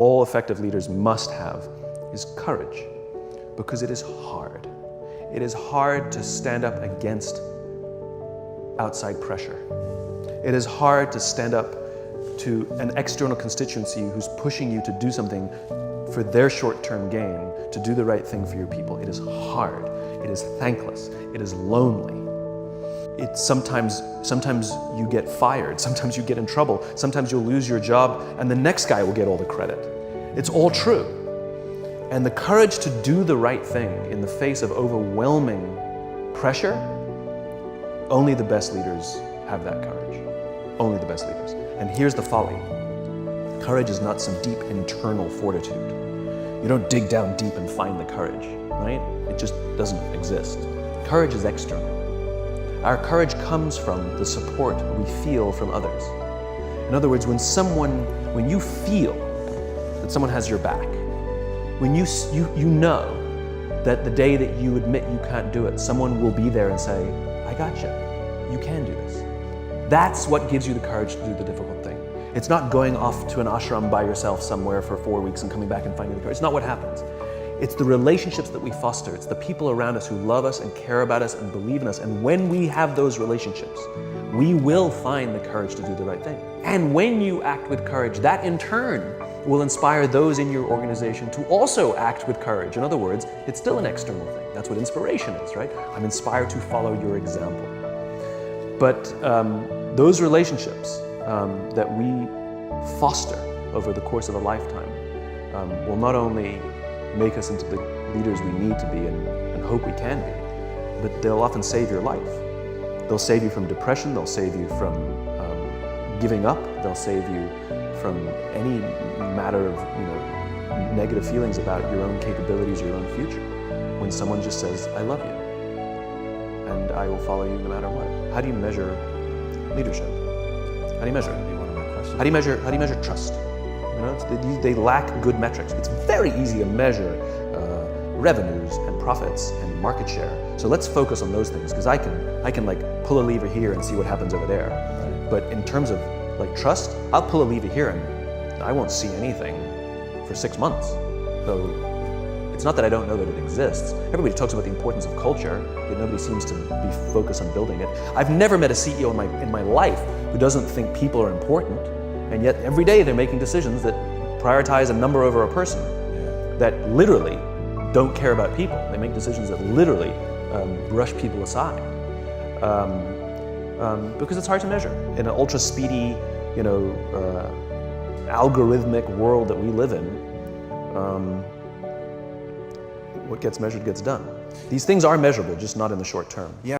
all effective leaders must have is courage, because it is hard. It is hard to stand up against outside pressure. It is hard to stand up to an external constituency who's pushing you to do something for their short-term gain, to do the right thing for your people. It is hard. It is thankless. It is lonely. Sometimes you get fired, sometimes you get in trouble, sometimes you'll lose your job and the next guy will get all the credit. It's all true. And the courage to do the right thing in the face of overwhelming pressure, only the best leaders have that courage. Only the best leaders. And here's the folly. Courage is not some deep internal fortitude. You don't dig down deep and find the courage, right? It just doesn't exist. Courage is external. Our courage comes from the support we feel from others. In other words, when you feel that someone has your back, when you know that the day that you admit you can't do it, someone will be there and say, I got you. You can do this. That's what gives you the courage to do the difficult thing. It's not going off to an ashram by yourself somewhere for 4 weeks and coming back and finding the courage. It's not what happens. It's the relationships that we foster. It's the people around us who love us and care about us and believe in us. And when we have those relationships, we will find the courage to do the right thing. And when you act with courage, that in turn will inspire those in your organization to also act with courage. In other words, it's still an external thing. That's what inspiration is, right? I'm inspired to follow your example. But those relationships that we foster over the course of a lifetime will not only make us into the leaders we need to be and hope we can be, but they'll often save your life. They'll save you from depression, they'll save you from giving up, they'll save you from any matter of negative feelings about your own capabilities, your own future. When someone just says, I love you, and I will follow you no matter what. How do you measure leadership? How do you measure it? How do you measure trust? They lack good metrics. It's very easy to measure revenues and profits and market share. So let's focus on those things, because I can like pull a lever here and see what happens over there. But in terms of like trust, I'll pull a lever here and I won't see anything for 6 months. So it's not that I don't know that it exists. Everybody talks about the importance of culture, but nobody seems to be focused on building it. I've never met a CEO in my life who doesn't think people are important. And yet every day they're making decisions that prioritize a number over a person, that literally don't care about people. They make decisions that literally brush people aside. Because it's hard to measure. In an ultra speedy, algorithmic world that we live in, what gets measured gets done. These things are measurable, just not in the short term.